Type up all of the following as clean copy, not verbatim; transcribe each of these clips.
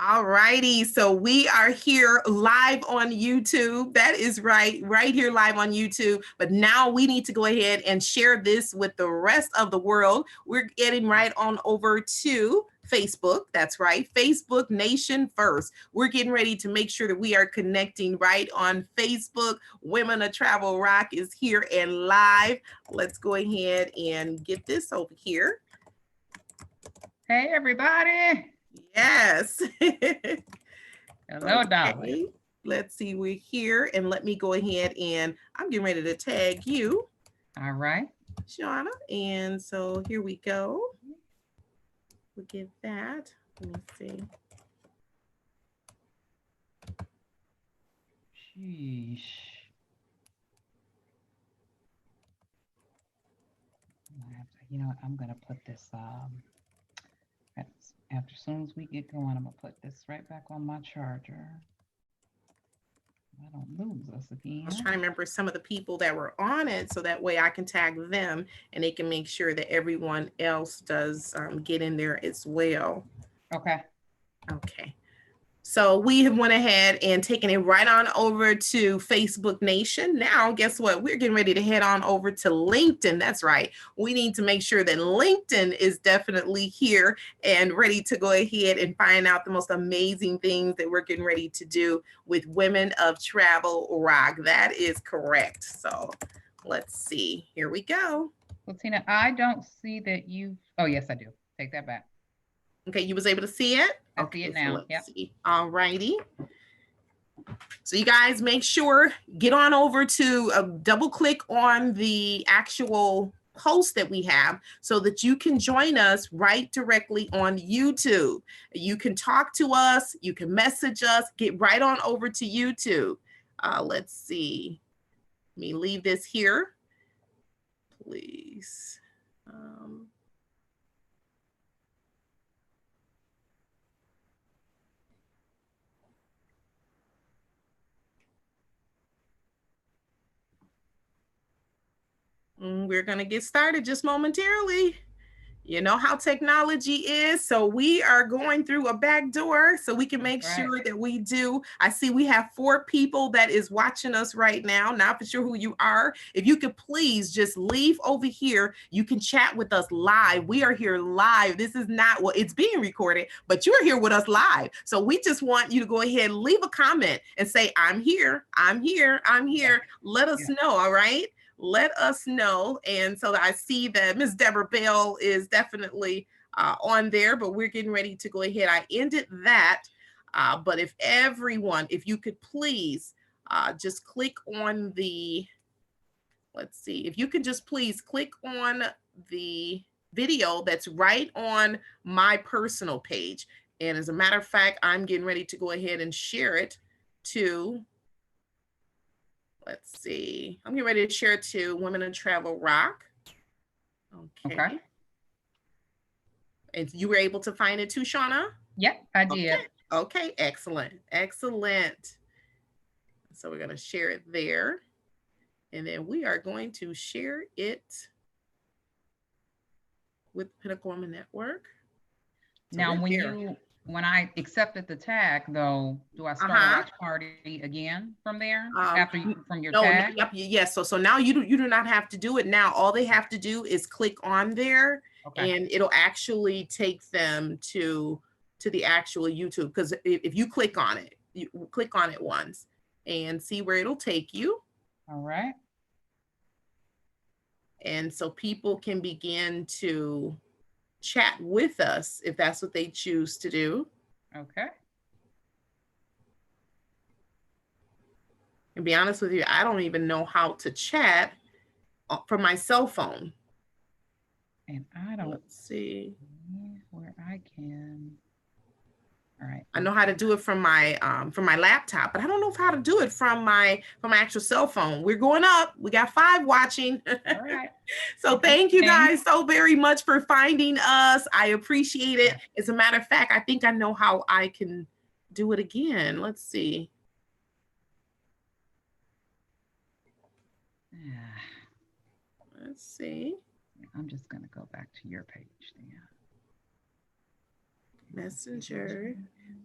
All righty. So we are here live on YouTube. That is right here live on YouTube. But now we need to go ahead and share this with the rest of the world. We're getting right on over to Facebook. That's right. Facebook Nation first. We're getting ready to make sure that we are connecting right on Facebook. Women of Travel Rock is here and live. Let's go ahead and get this over here. Hey, everybody. Yes. Hello, Okay. darling. Let's see, we're here, and let me go ahead and I'm getting ready to tag you. All right. Shauna. And so here we go. We'll get that. Let me see. Sheesh. You know what? I'm going to put this, after as soon as we get going, I'm going to put this right back on my charger. I don't lose us again. I was trying to remember some of the people that were on it so that way I can tag them and they can make sure that everyone else does get in there as well. Okay. Okay. So we have went ahead and taken it right on over to Facebook Nation. Now, guess what? We're getting ready to head on over to LinkedIn. That's right. We need to make sure that LinkedIn is definitely here and ready to go ahead and find out the most amazing things that we're getting ready to do with Women of Travel Rock. That is correct. So let's see. Here we go. Well, Tina, I don't see that you. Oh, yes, I do. Take that back. Okay, you was able to see it? I see it now. Yep. All righty. So you guys make sure, get on over to double click on the actual post that we have so that you can join us right directly on YouTube. You can talk to us, you can message us, get right on over to YouTube. Let's see. Let me leave this here, please. We're going to get started just momentarily. You know how technology is. So we are going through a back door so we can make sure that we do. I see we have 4 people that is watching us right now. Not for sure who you are. If you could please just leave over here. You can chat with us live. We are here live. This is not, well, it's being recorded, but you're here with us live. So we just want you to go ahead and leave a comment and say, I'm here, I'm here, I'm here. Let us know, all right? Let us know. And so I see that Ms. Deborah Bell is definitely on there, but we're getting ready to go ahead. I ended that. But if everyone, if you could please just click on the, let's see, if you could just please click on the video that's right on my personal page. And as a matter of fact, I'm getting ready to go ahead and share it to, let's see. I'm getting ready to share it to Women in Travel Rock. Okay. And you were able to find it too, Shauna? Yep, I did. Okay, excellent. Excellent. So we're going to share it there. And then we are going to share it with Pinnacle Women Network. So now, when I accepted the tag, though, do I start a watch party again from there from your tag? Yep, yes. So now you do not have to do it now. All they have to do is click on there, and it'll actually take them to the actual YouTube. Because if you click on it, you click on it once and see where it'll take you. All right. And so people can begin to chat with us if that's what they choose to do. Okay. And be honest with you, I don't even know how to chat from my cell phone. And I don't see where I can. All right. I know how to do it from my laptop, but I don't know how to do it from my actual cell phone. We're going up. We got 5 watching. All right. So thank you guys so very much for finding us. I appreciate it. As a matter of fact, I think I know how I can do it again. Let's see. Let's see. I'm just going to go back to your page then. Messenger.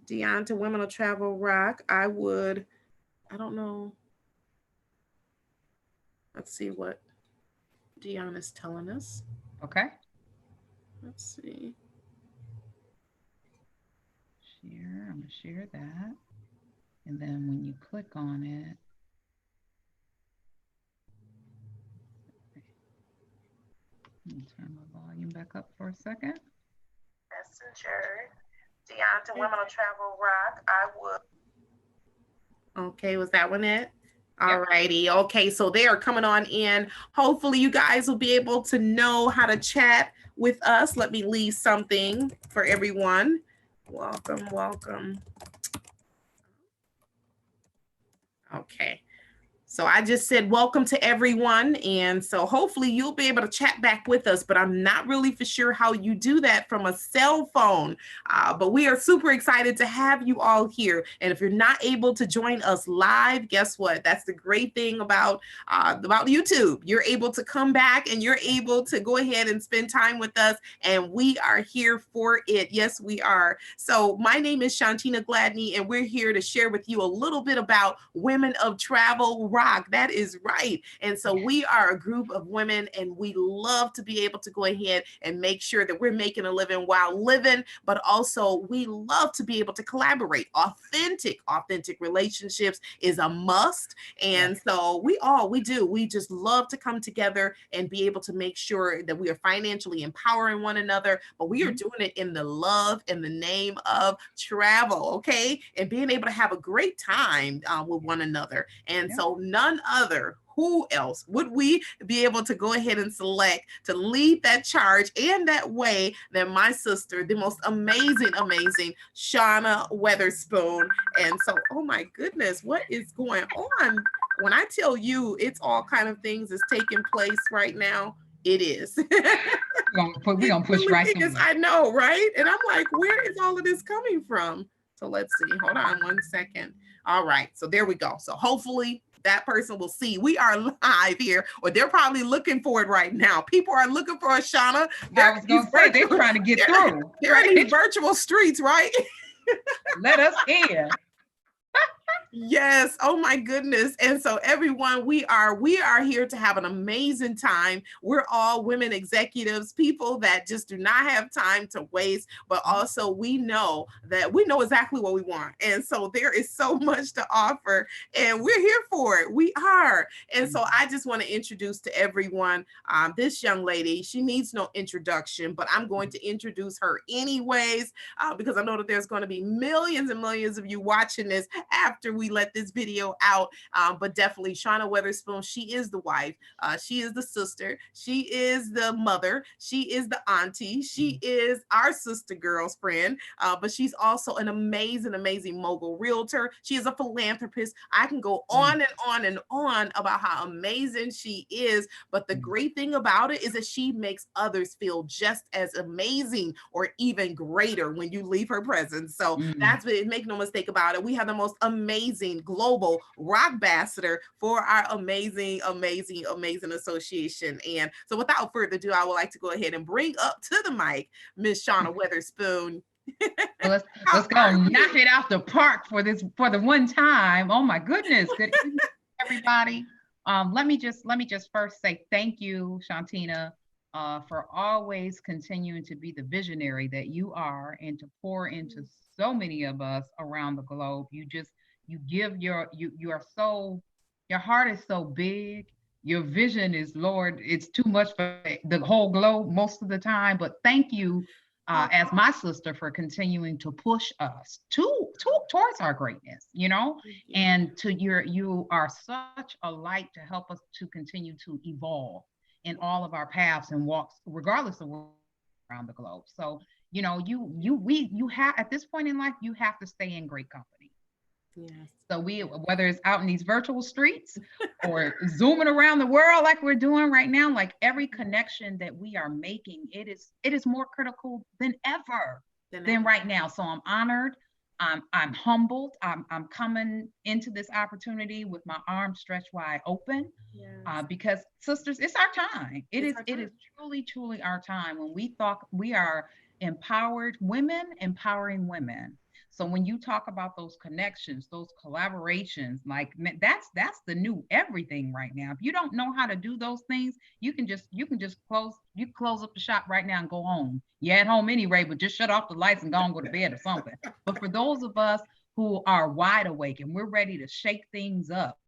Dion to Women of Travel Rock. I don't know. Let's see what Dion is telling us. Okay. Let's see. Share. I'm going to share that. And then when you click on it, let me turn my volume back up for a second. Messenger. Dion to Women of Travel Rock. I would. Okay, was that one it? All righty. Okay, so they are coming on in. Hopefully, you guys will be able to know how to chat with us. Let me leave something for everyone. Welcome, welcome. Okay. So I just said welcome to everyone. And so hopefully you'll be able to chat back with us, but I'm not really for sure how you do that from a cell phone. But we are super excited to have you all here. And if you're not able to join us live, guess what? That's the great thing about YouTube. You're able to come back and you're able to go ahead and spend time with us. And we are here for it. Yes, we are. So my name is Shontina Gladney, and we're here to share with you a little bit about Women of Travel Rock. That is right. And so we are a group of women, and we love to be able to go ahead and make sure that we're making a living while living, but also we love to be able to collaborate. Authentic relationships is a must. And so we do. We just love to come together and be able to make sure that we are financially empowering one another, but we are doing it in the love, in the name of travel, okay? And being able to have a great time with one another. And so none other, who else would we be able to go ahead and select to lead that charge and that way than my sister, the most amazing Shauna Weatherspoon. And so, oh my goodness, what is going on? When I tell you it's all kind of things is taking place right now, it is. We're gonna push right through. I know, right? And I'm like, where is all of this coming from? So let's see. Hold on one second. All right. So there we go. So hopefully that person will see we are live here, or they're probably looking for it right now. People are looking for us, Shauna. I was going to say, they're trying to get through. They're in these virtual streets, right? Let us in. Yes. Oh my goodness. And so everyone, we are here to have an amazing time. We're all women executives, people that just do not have time to waste, but also we know exactly what we want. And so there is so much to offer, and we're here for it. We are. And so I just want to introduce to everyone this young lady. She needs no introduction, but I'm going to introduce her anyways, because I know that there's going to be millions and millions of you watching this after we let this video out. But definitely Shauna Weatherspoon, she is the wife, she is the sister, she is the mother, she is the auntie, she is our sister girl's friend, but she's also an amazing mogul realtor. She is a philanthropist. I can go on and on and on about how amazing she is, but the great thing about it is that she makes others feel just as amazing or even greater when you leave her presence. So that's what, make no mistake about it. We have the most amazing global Rockbassador for our amazing association. And so without further ado, I would like to go ahead and bring up to the mic Miss Shauna Weatherspoon. Well, let's go knock it out the park for the one time. Oh my goodness. Good evening, everybody. Let me just first say thank you, Shontina, for always continuing to be the visionary that you are and to pour into so many of us around the globe. You give your heart is so big. Your vision is, Lord, it's too much for the whole globe most of the time. But thank you, as my sister, for continuing to push us towards our greatness, and you are such a light to help us to continue to evolve in all of our paths and walks, regardless of where around the globe. So, you have, at this point in life, you have to stay in great company. Yes. So whether it's out in these virtual streets or zooming around the world like we're doing right now, like every connection that we are making, it is more critical than ever than right now. So I'm honored. I'm humbled. I'm coming into this opportunity with my arms stretched wide open, because sisters, it's our time. It is truly our time. When we thought we are empowered women empowering women. So when you talk about those connections, those collaborations, like that's the new everything right now. If you don't know how to do those things, you can just close up the shop right now and go home. You're at home anyway, but just shut off the lights and go and go to bed or something. But for those of us who are wide awake and we're ready to shake things up,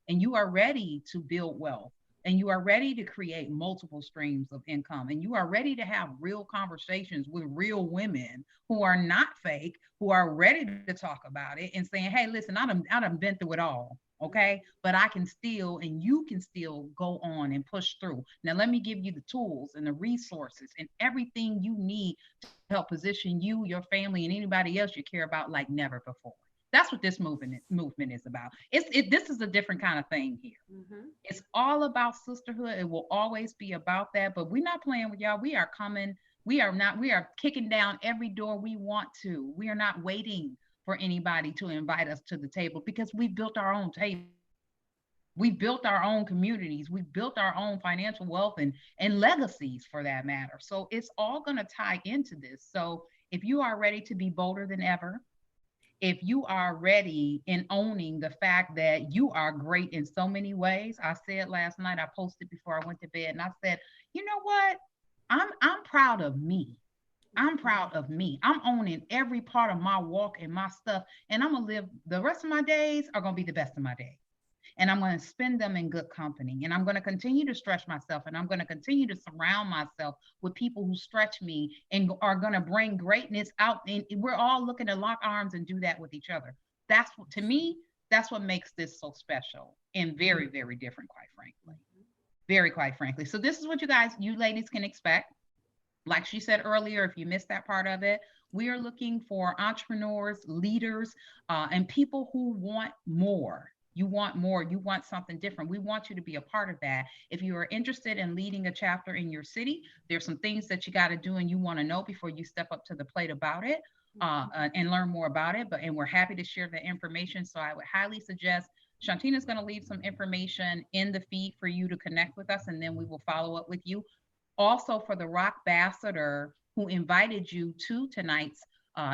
and you are ready to build wealth, and you are ready to create multiple streams of income, and you are ready to have real conversations with real women who are not fake, who are ready to talk about it and saying, hey, listen, I done been through it all. Okay. But I can still, and you can still go on and push through. Now, let me give you the tools and the resources and everything you need to help position you, your family, and anybody else you care about like never before. That's what this movement is about. This is a different kind of thing here. Mm-hmm. It's all about sisterhood. It will always be about that. But we're not playing with y'all. We are coming. We are kicking down every door we want to. We are not waiting for anybody to invite us to the table because we built our own table. We built our own communities. We built our own financial wealth and legacies for that matter. So it's all going to tie into this. So if you are ready to be bolder than ever, if you are ready in owning the fact that you are great in so many ways. I said last night, I posted before I went to bed, and I said, you know what? I'm proud of me. I'm proud of me. I'm owning every part of my walk and my stuff. And I'm gonna live the rest of my days are gonna be the best of my days, and I'm going to spend them in good company. And I'm going to continue to stretch myself, and I'm going to continue to surround myself with people who stretch me and are going to bring greatness out. And we're all looking to lock arms and do that with each other. That's what, to me, that's what makes this so special and very, very different, quite frankly. Very, quite frankly. So this is what you ladies can expect. Like she said earlier, if you missed that part of it, we are looking for entrepreneurs, leaders, and people who want more. You want more, you want something different. We want you to be a part of that. If you are interested in leading a chapter in your city, there's some things that you got to do and you want to know before you step up to the plate about it, and learn more about it. And we're happy to share the information. So I would highly suggest Shontina's going to leave some information in the feed for you to connect with us, and then we will follow up with you. Also, for the Rockbassador who invited you to tonight's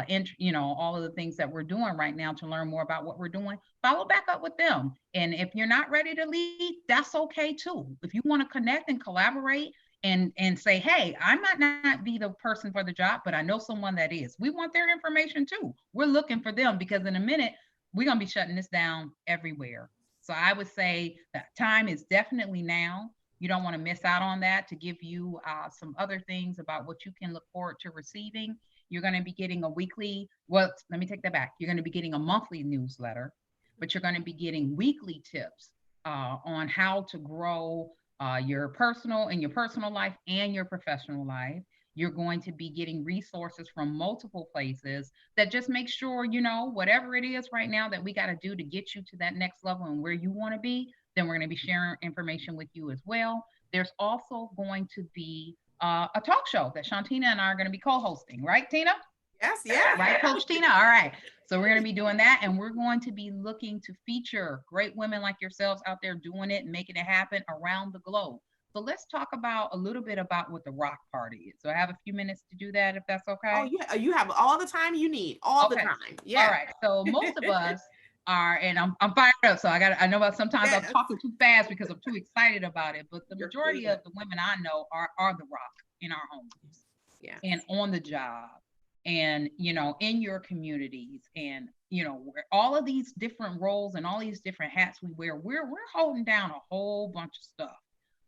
and all of the things that we're doing right now to learn more about what we're doing, follow back up with them. And if you're not ready to lead, that's okay too. If you want to connect and collaborate and say, hey, I might not be the person for the job, but I know someone that is, we want their information too. We're looking for them because in a minute we're going to be shutting this down everywhere. So I would say that time is definitely now. You don't want to miss out on that. To give you some other things about what you can look forward to receiving, you're going to be getting a weekly, well, let me take that back. You're going to be getting a monthly newsletter, but you're going to be getting weekly tips on how to grow your personal life and your professional life. You're going to be getting resources from multiple places that just make sure, whatever it is right now that we got to do to get you to that next level and where you want to be, then we're going to be sharing information with you as well. There's also going to be a talk show that Shontina and I are going to be co-hosting, right, Tina? Yes, yeah. Right, Coach Tina? All right. So we're going to be doing that, and we're going to be looking to feature great women like yourselves out there doing it and making it happen around the globe. So let's talk about a little bit about what the Rock Party is. So I have a few minutes to do that, if that's okay. Oh, yeah. You have all the time you need, all the time. Yeah. All right. So most of us are, and I'm fired up. So I know about sometimes I'm talking too fast because I'm too excited about it. But the majority of the women I know are the Rock in our homes, and on the job, and in your communities, and where all of these different roles and all these different hats we wear, we're holding down a whole bunch of stuff.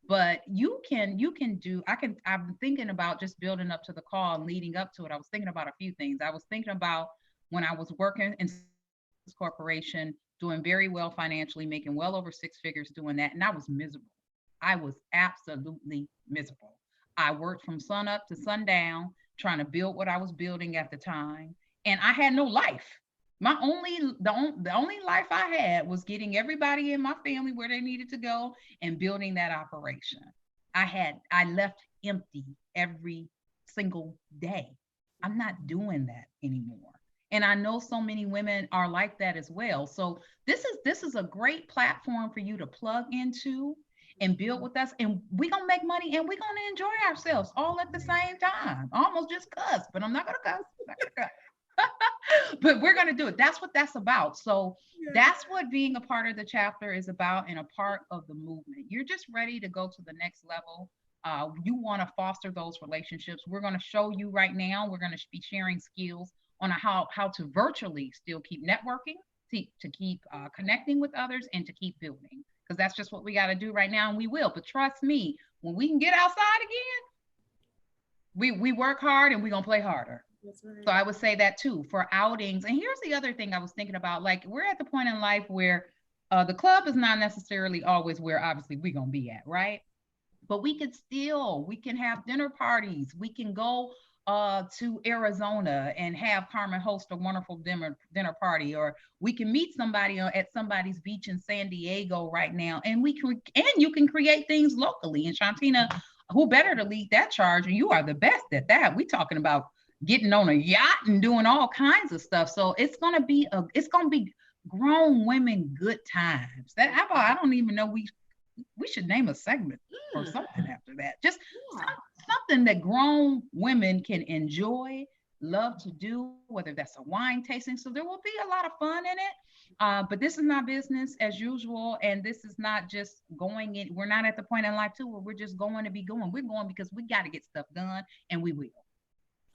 But you can do, I'm thinking about just building up to the call and leading up to it. I was thinking about a few things. I was thinking about when I was working in this corporation, doing very well financially, making well over six figures doing that. And I was miserable. I was absolutely miserable. I worked from sun up to sundown, trying to build what I was building at the time. And I had no life. The only life I had was getting everybody in my family where they needed to go and building that operation. I left empty every single day. I'm not doing that anymore. And I know so many women are like that as well. So this is a great platform for you to plug into and build with us, and we're gonna make money and we're gonna enjoy ourselves all at the same time. Almost just cuss, but I'm not gonna cuss. I'm not gonna cuss. But we're gonna do it. That's what that's about. So that's what being a part of the chapter is about, and a part of the movement. You're just ready to go to the next level. You want to foster those relationships. We're going to show you right now. We're going to be sharing skills on how to virtually still keep networking, to keep connecting with others, and to keep building. Because that's just what we got to do right now, and we will. But trust me, when we can get outside again, we work hard and we're going to play harder. Right. So I would say that too for outings. And here's the other thing I was thinking about. Like, we're at the point in life where the club is not necessarily always where obviously we're going to be at, right? But we can have dinner parties. We can go to Arizona and have Carmen host a wonderful dinner party, or we can meet somebody at somebody's beach in San Diego right now, and you can create things locally. And Shontina, who better to lead that charge? And you are the best at that. We talking about getting on a yacht and doing all kinds of stuff. So it's gonna be grown women good times. I don't even know we should name a segment or something after that. Just something that grown women can enjoy, love to do, whether that's a wine tasting. So there will be a lot of fun in it. But this is not business as usual. And this is not just going in. We're not at the point in life too where we're just going to be going. We're going because we got to get stuff done, and we will.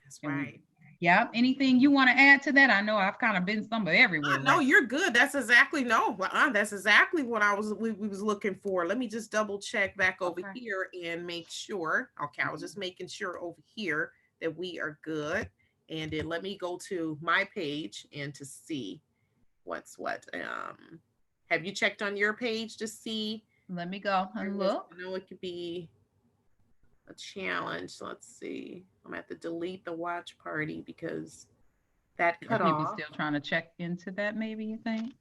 That's right. Yeah. Anything you want to add to that? I know I've kind of been somewhere everywhere. No, right? You're good. That's exactly that's exactly what we was looking for. Let me just double check back over here and make sure. Okay, I was just making sure over here that we are good. And then let me go to my page and to see what's what. Have you checked on your page to see? Let me go and look. I know it could be a challenge. Let's see. I'm going to have to delete the watch party because that cut off. People still trying to check into that, maybe, you think?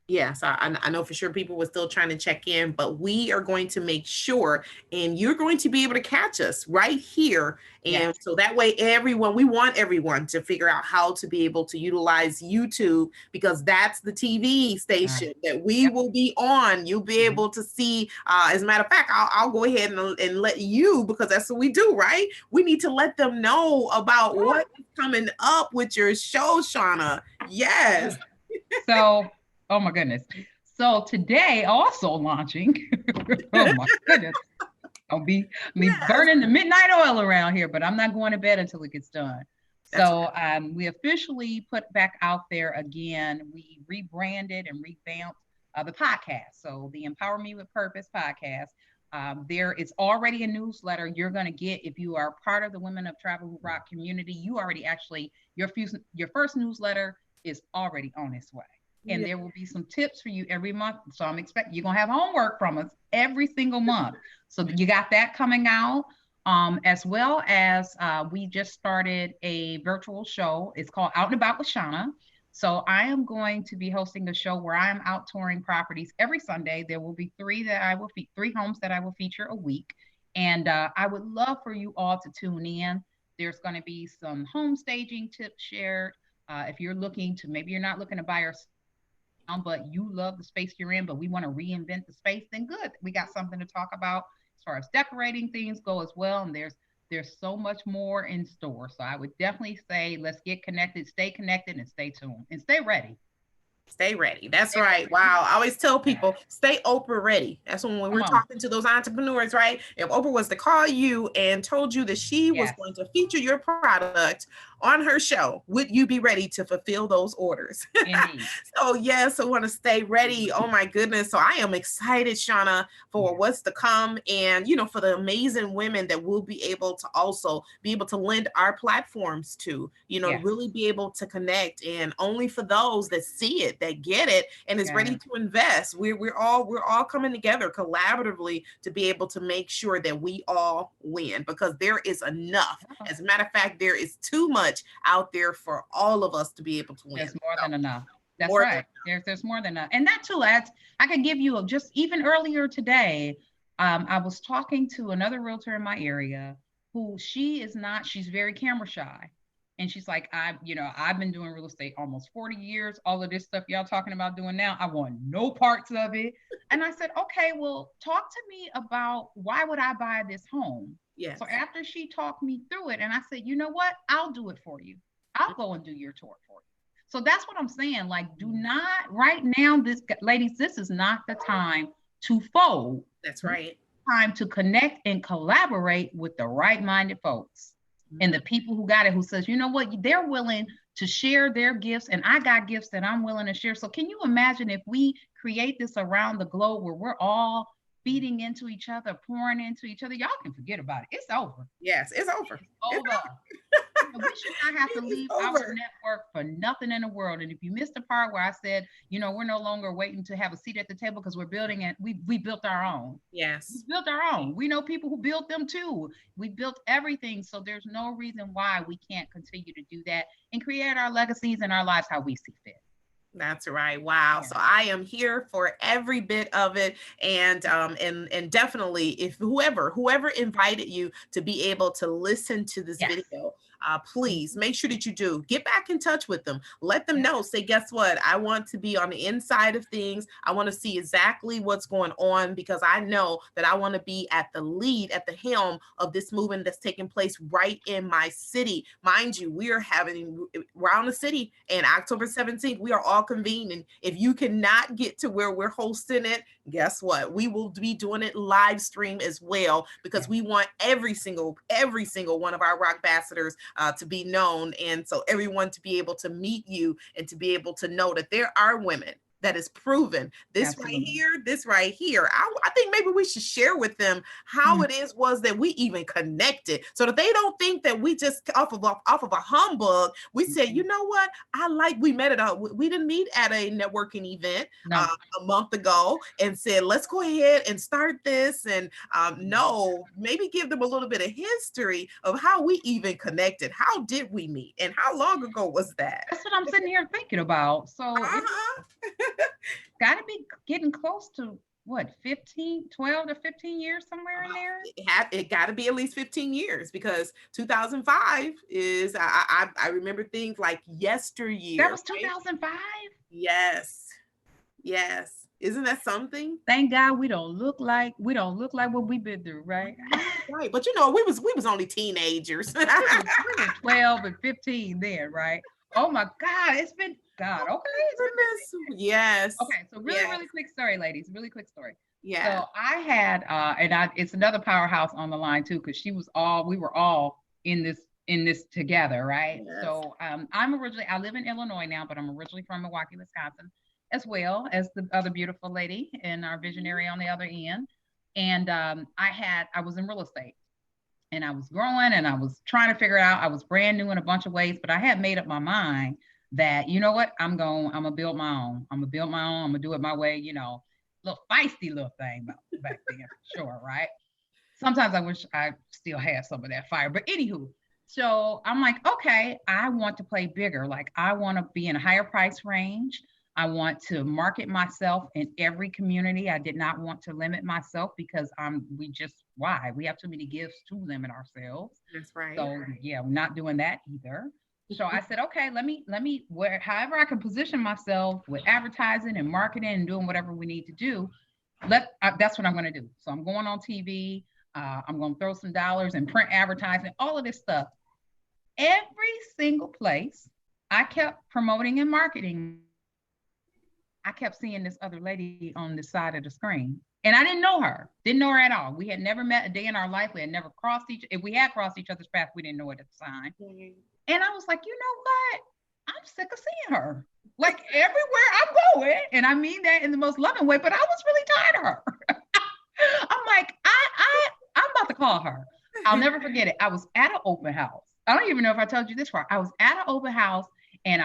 Yes, I know for sure people were still trying to check in, but we are going to make sure, and you're going to be able to catch us right here. And so that way we want everyone to figure out how to be able to utilize YouTube, because that's the TV station that we will be on. You'll be able to see, as a matter of fact, I'll go ahead and let you, because that's what we do, right? We need to let them know about what is coming up with your show, Shauna. Yes. So... oh my goodness. So today also launching, oh my goodness. I'll be burning the midnight oil around here, but I'm not going to bed until it gets done. So we officially put back out there again. We rebranded and revamped the podcast. So the Empower Me with Purpose podcast. There is already a newsletter you're going to get if you are part of the Women of Travel Who Rock community. You already your first newsletter is already on its way. And there will be some tips for you every month. So I'm expecting you're going to have homework from us every single month. So you got that coming out, as well as we just started a virtual show. It's called Out and About with Shauna. So I am going to be hosting a show where I am out touring properties every Sunday. There will be three homes that I will feature a week. And I would love for you all to tune in. There's going to be some home staging tips shared. If you're maybe you're not looking to buy or but you love the space you're in, but we want to reinvent the space, then good. We got something to talk about as far as decorating things go as well. And there's so much more in store. So I would definitely say, let's get connected, stay connected, and stay tuned and stay ready. Stay ready. That's right. Wow. I always tell people, stay Oprah ready. That's when we're talking to those entrepreneurs, right? If Oprah was to call you and told you that she was going to feature your product on her show, would you be ready to fulfill those orders? So yes, I want to stay ready. Oh my goodness. So I am excited, Shauna, for what's to come, and for the amazing women that we'll be able to also be able to lend our platforms to, really be able to connect, and only for those that see it, that get it, and is ready to invest. We're all coming together collaboratively to be able to make sure that we all win, because there is enough. As a matter of fact, there is too much out there for all of us to be able to win. There's more than enough. That's right. There's more than enough. And that too, I could give you just even earlier today, I was talking to another realtor in my area who she's very camera shy, And she's like, I've been doing real estate almost 40 years. All of this stuff y'all talking about doing now, I want no parts of it. And I said, okay, well, talk to me about why would I buy this home? Yes. So after she talked me through it, and I said, you know what? I'll do it for you. I'll go and do your tour for you. So that's what I'm saying. Like, do not right now, ladies, this is not the time to fold. That's right. Time to connect and collaborate with the right-minded folks. And the people who got it, who says, you know what, they're willing to share their gifts, and I got gifts that I'm willing to share. So can you imagine if we create this around the globe where we're all feeding into each other, pouring into each other? Y'all can forget about it. It's over. Yes, it's over. It's over. We should not have to leave our network for nothing in the world. And if you missed the part where I said, we're no longer waiting to have a seat at the table because we're building it, we built our own. Yes. We built our own. We know people who built them too. We built everything. So there's no reason why we can't continue to do that and create our legacies and our lives how we see fit. That's right. Wow. Yeah. So I am here for every bit of it. And definitely if whoever invited you to be able to listen to this video, please make sure that you do get back in touch with them. Let them know, say, guess what? I want to be on the inside of things. I want to see exactly what's going on, because I know that I want to be at the helm of this movement that's taking place right in my city. Mind you, we are having around the city, and October 17th, we are all convening. If you cannot get to where we're hosting it, guess what? We will be doing it live stream as well, because we want every single one of our Rockbassadors to be known, and so everyone to be able to meet you and to be able to know that there are women that is proven this right here. I think maybe we should share with them how it was that we even connected, so that they don't think that we just off of a humbug. We said, you know what? We didn't meet at a networking event a month ago and said, let's go ahead and start this. And maybe give them a little bit of history of how we even connected. How did we meet? And how long ago was that? That's what I'm sitting here thinking about. So got to be getting close to what, 12 to 15 years, somewhere in there. It got to be at least 15 years, because 2005 is, I remember things like yesteryear. That was 2005? Yes. Isn't that something? Thank God we don't look like what we've been through, right? Right. But we was only teenagers. we were 12 and 15 then, right? Oh my God, it's been God. Okay. Yes. Okay. So really quick story, ladies. Really quick story. Yeah. So I had, it's another powerhouse on the line too, because we were all in this together, right? Yes. So I live in Illinois now, but I'm originally from Milwaukee, Wisconsin, as well as the other beautiful lady and our visionary on the other end. And I was in real estate. And I was growing and I was trying to figure it out. I was brand new in a bunch of ways, but I had made up my mind that, you know what, I'm going to build my own. I'm going to build my own. I'm going to do it my way, little feisty little thing back then, for sure, right? Sometimes I wish I still had some of that fire, but anywho, so I'm like, okay, I want to play bigger. Like, I want to be in a higher price range. I want to market myself in every community. I did not want to limit myself, because we have too many gifts to limit ourselves. That's right. So I'm not doing that either. So I said, okay, let me however I can position myself with advertising and marketing and doing whatever we need to do. That's what I'm going to do. So I'm going on TV. I'm going to throw some dollars in print advertising, all of this stuff. Every single place I kept promoting and marketing, I kept seeing this other lady on the side of the screen, and I didn't know her at all. We had never met a day in our life. We had never if we had crossed each other's path, we didn't know it at the time. Mm-hmm. And I was like, you know what? I'm sick of seeing her. Like, everywhere I'm going, and I mean that in the most loving way, but I was really tired of her. I'm like, I'm about to call her. I'll never forget it. I was at an open house. I don't even know if I told you this part. I was at an open house, and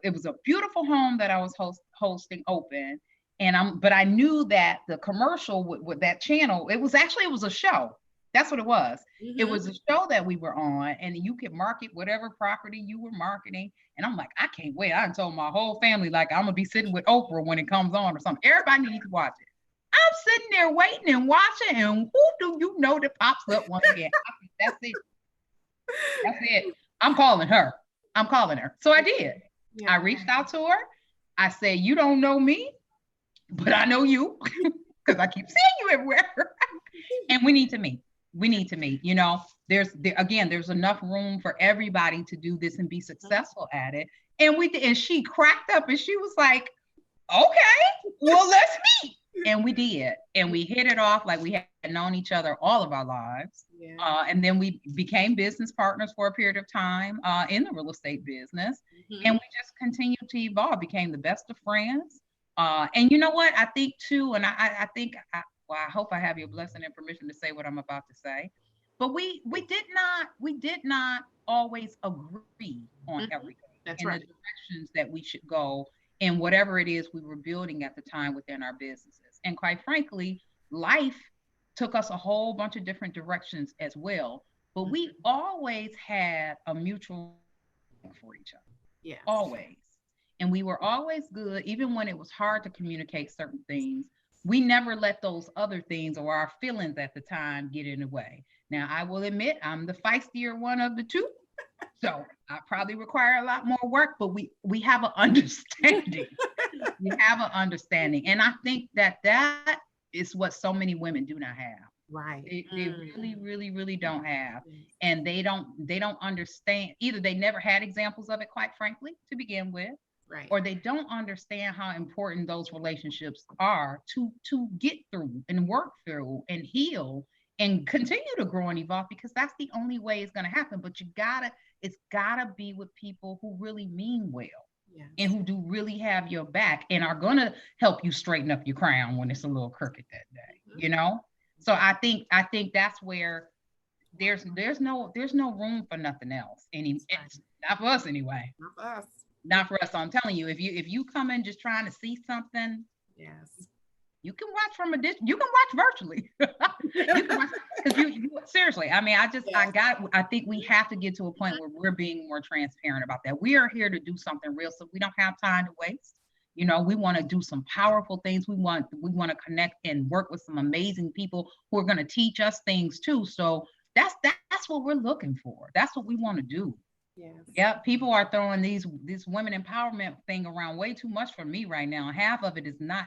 it was a beautiful home that I was hosting open. But I knew that the commercial with that channel, it was a show. That's what it was. Mm-hmm. It was a show that we were on, and you could market whatever property you were marketing. And I'm like, I can't wait. I told my whole family, like, I'm gonna be sitting with Oprah when it comes on or something. Everybody needs to watch it. I'm sitting there waiting and watching, and who do you know that pops up once again? That's it. I'm calling her. I'm calling her. So I did. I reached out to her. I said, you don't know me, but I know you because I keep seeing you everywhere. And we need to meet. We need to meet. You know, there's enough room for everybody to do this and be successful at it. And she cracked up and she was like, okay, well, let's meet. And we did. And we hit it off like we had known each other all of our lives. Yeah. And then we became business partners for a period of time in the real estate business. Mm-hmm. And we just continued to evolve, became the best of friends. And you know what? I think too, and I hope I have your blessing and permission to say what I'm about to say. But we did not always agree on mm-hmm. everything. That's right. The directions that we should go in whatever it is we were building at the time within our businesses. And quite frankly, life took us a whole bunch of different directions as well. But mm-hmm. we always had a mutual for each other. Yes. Always. And we were always good, even when it was hard to communicate certain things. We never let those other things or our feelings at the time get in the way. Now, I will admit I'm the feistier one of the two. So I probably require a lot more work, but we have an understanding. We have an understanding. And I think that is what so many women do not have. Right. They really, really, really don't have. And they don't understand. Either they never had examples of it, quite frankly, to begin with. Right. Or they don't understand how important those relationships are to get through and work through and heal and continue to grow and evolve, because that's the only way it's going to happen. But it's gotta be with people who really mean well. Yes. And who do really have your back and are going to help you straighten up your crown when it's a little crooked that day, mm-hmm. you know? So I think that's where there's no room for nothing else. Not for us anyway. Not for us. Not for us. So I'm telling you, if you come in just trying to see something, yes, you can watch from a distance. You can watch virtually. You can watch, because you seriously. I mean, I think we have to get to a point where we're being more transparent about that. We are here to do something real, so we don't have time to waste. You know, we want to do some powerful things. We want to connect and work with some amazing people who are going to teach us things too. So that's what we're looking for. That's what we want to do. Yes. Yeah, people are throwing this women empowerment thing around way too much for me right now. Half of it is not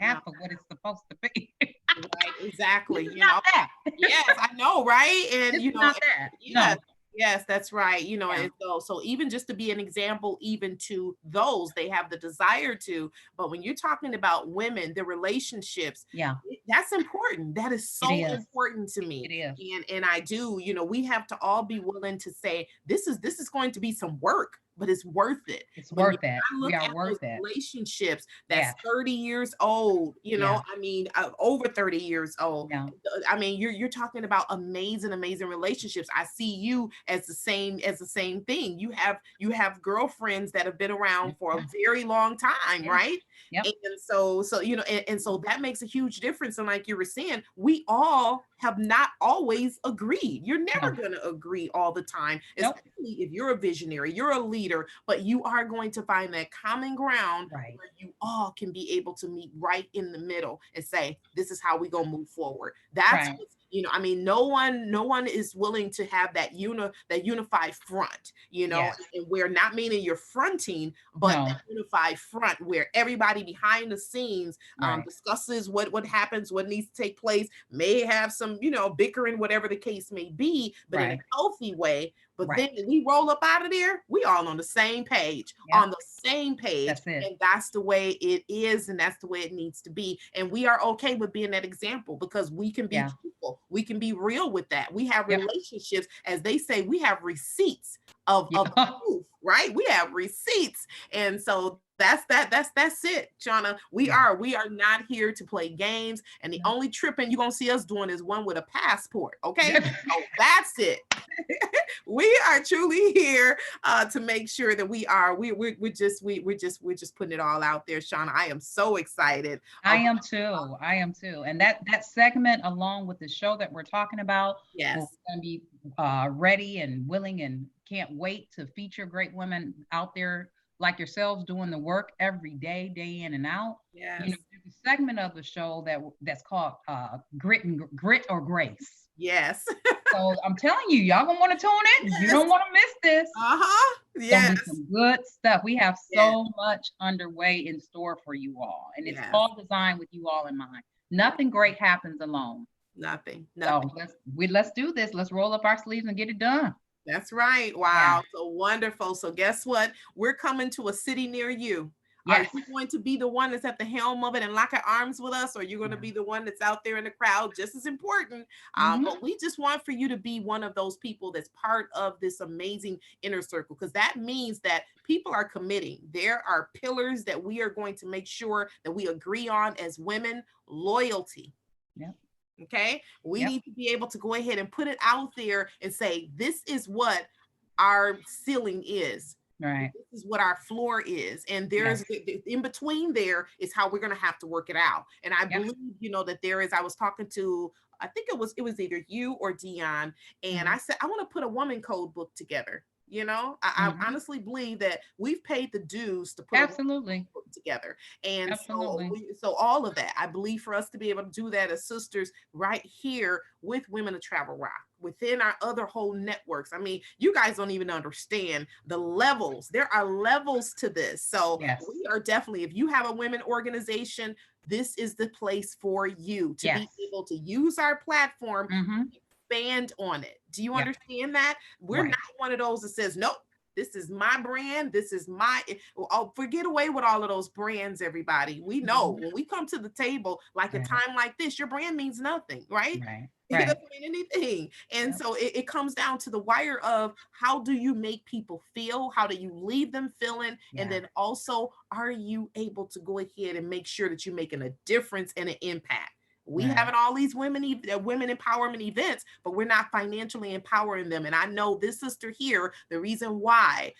half of what it's supposed to be. Right, exactly. You know, that. Yes, I know, right? And it's not that. Yes. No. Yes, that's right. You know, yeah. And so even just to be an example, even to those, they have the desire to, but when you're talking about women, the relationships, yeah, that's important. That is so important to me. It is. And I do, you know, we have to all be willing to say, this is going to be some work, but it's worth it. It's worth it. We are worth it. Relationships that's 30 years old, you know, I mean, over 30 years old. Yeah. I mean, you're talking about amazing relationships. I see you as the same thing. You have girlfriends that have been around for a very long time, right? Yep. And so you know, and so that makes a huge difference. And like you were saying, we all have not always agreed. You're never going to agree all the time, especially if you're a visionary, you're a leader, but you are going to find that common ground where you all can be able to meet right in the middle and say, this is how we gonna move forward. That's what's, you know, I mean, no one is willing to have that unified front, you know, and we're not meaning you're fronting, but that unified front where everybody behind the scenes discusses what happens, what needs to take place, may have some, you know, bickering, whatever the case may be, but in a healthy way. But then we roll up out of there, we all on the same page, That's it. And that's the way it is. And that's the way it needs to be. And we are okay with being that example because we can be people. We can be real with that. We have relationships, as they say, we have receipts of proof, right? We have receipts. And so that's it, Shauna. We are not here to play games. And the only tripping you're gonna see us doing is one with a passport. Okay. So that's it. We are truly here to make sure that we're just putting it all out there, Shauna. I am so excited. I am too. And that segment, along with the show that we're talking about, we're going to be ready and willing and can't wait to feature great women out there like yourselves doing the work every day, day in and out. You know, Yes. there's a segment of the show that's called Grit or Grace. Yes. So I'm telling you, y'all gonna want to tune in. You Yes. don't want to miss this. Uh-huh. It's gonna be Yes. some good stuff. We have Yes. so much underway in store for you all, and it's Yes. all designed with you all in mind. Nothing great happens alone. Nothing. So Nothing. let's do this. Let's roll up our sleeves and get it done. That's right. Yeah. Wow. So wonderful. So guess what? We're coming to a city near you. Are Yes. you going to be the one that's at the helm of it and lock our arms with us, or you're going to be the one that's out there in the crowd? Just as important. But we just want for you to be one of those people that's part of this amazing inner circle, because that means that people are committing. There are pillars that we are going to make sure that we agree on as women. Loyalty. Yep. Okay. We Yep. need to be able to go ahead and put it out there and say, this is what our ceiling is. Right. This is what our floor is. And there's in between there is how we're going to have to work it out. And I believe, that there is, I was talking to, I think it was either you or Dion. And I said, I want to put a woman code book together. I honestly believe that we've paid the dues to put Absolutely. a book together. And Absolutely. so all of that, I believe for us to be able to do that as sisters right here with Women of Travel Rock, within our other whole networks. I mean, you guys don't even understand the levels. There are levels to this. So we are definitely, if you have a women organization, this is the place for you to be able to use our platform, expand on it. Do you understand that? We're not one of those that says, nope, this is my brand. This is my, forget away with all of those brands, everybody. We know when we come to the table, like a time like this, your brand means nothing, right? It doesn't mean anything. And so it comes down to the wire of, how do you make people feel? How do you leave them feeling? And then also, are you able to go ahead and make sure that you're making a difference and an impact? We having all these women empowerment events, but we're not financially empowering them. And I know this sister here, the reason why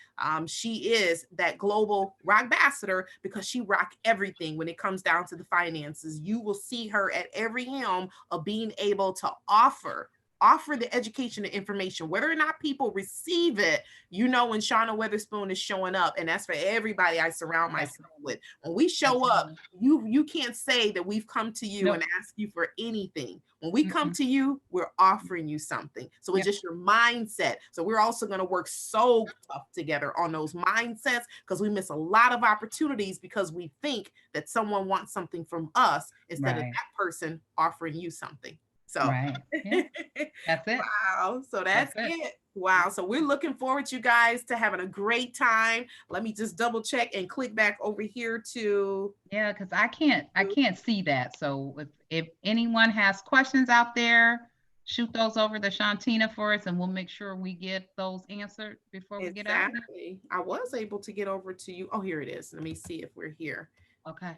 she is that global Rockbassador, because she rock everything when it comes down to the finances. You will see her at every helm of being able to offer the education and information, whether or not people receive it. When Shauna Weatherspoon is showing up, and that's for everybody I surround myself with. When we show up, you can't say that we've come to you and ask you for anything. When we come to you, we're offering you something. So it's just your mindset. So we're also going to work so tough together on those mindsets, because we miss a lot of opportunities because we think that someone wants something from us instead of that person offering you something. So that's it. Wow. So that's it. Wow. So we're looking forward, you guys, to having a great time. Let me just double check and click back over here to. Yeah, because I can't see that. So if anyone has questions out there, shoot those over to Shontina for us, and we'll make sure we get those answered before we get out. I was able to get over to you. Oh, here it is. Let me see if we're here. Okay.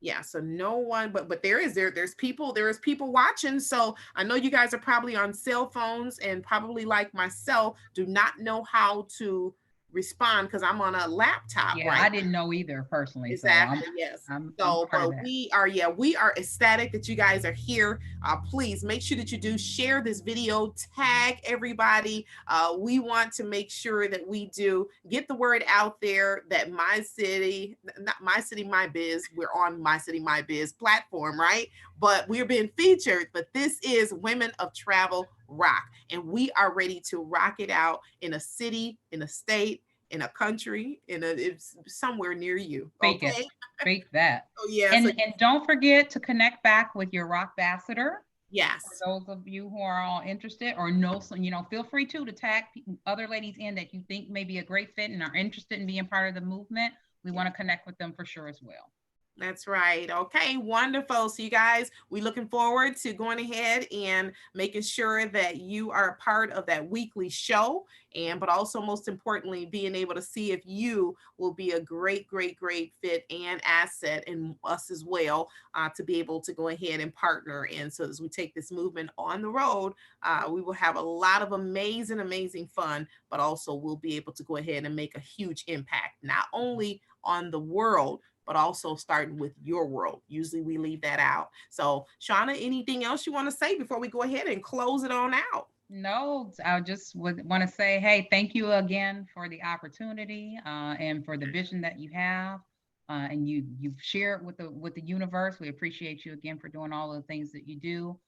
Yeah, so no one, but there's people watching. So I know you guys are probably on cell phones and probably, like myself, do not know how to respond because I'm on a laptop. Yeah, right? I didn't know either personally. Exactly. So but we are ecstatic that you guys are here. Please make sure that you do share this video, tag everybody. We want to make sure that we do get the word out there that My City, not My City, My Biz. We're on My City, My Biz platform, right? But we're being featured. But this is Women of Travel Rock, and we are ready to rock it out in a city, in a state, in a country, it's somewhere near you. Fake it. Fake that. Oh, yeah. And don't forget to connect back with your Rockbassador. Yes. For those of you who are all interested or know some, feel free to tag other ladies in that you think may be a great fit and are interested in being part of the movement. We want to connect with them for sure as well. That's right. Okay, wonderful. So you guys, we're looking forward to going ahead and making sure that you are a part of that weekly show, but also most importantly, being able to see if you will be a great fit and asset in us as well, to be able to go ahead and partner. And so as we take this movement on the road, we will have a lot of amazing fun, but also we'll be able to go ahead and make a huge impact, not only on the world, but also starting with your world. Usually we leave that out. So Shauna, anything else you want to say before we go ahead and close it on out? No, I just would want to say, hey, thank you again for the opportunity and for the vision that you have. And you've shared with the universe. We appreciate you again for doing all of the things that you do.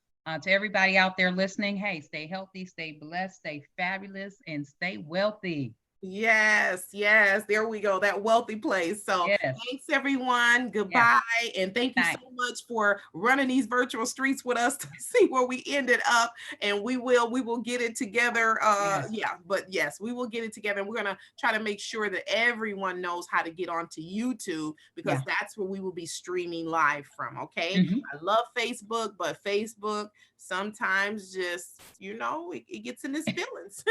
To everybody out there listening, hey, stay healthy, stay blessed, stay fabulous, and stay wealthy. Yes, yes, there we go. That wealthy place. So Yes. thanks everyone. Yes. Goodbye. And thank you so Night. much for running these virtual streets with us to see where we ended up. And we will get it together. Yes. Yeah, but yes, we will get it together. And we're gonna try to make sure that everyone knows how to get onto YouTube because Yeah. that's where we will be streaming live from. Okay. Mm-hmm. I love Facebook, but Facebook sometimes just, it gets in its feelings.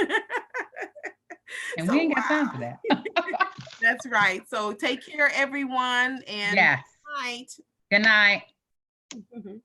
And we So, ain't got time for wow. that. That's right. So take care, everyone, and Yes. good night. Good night. Mhm.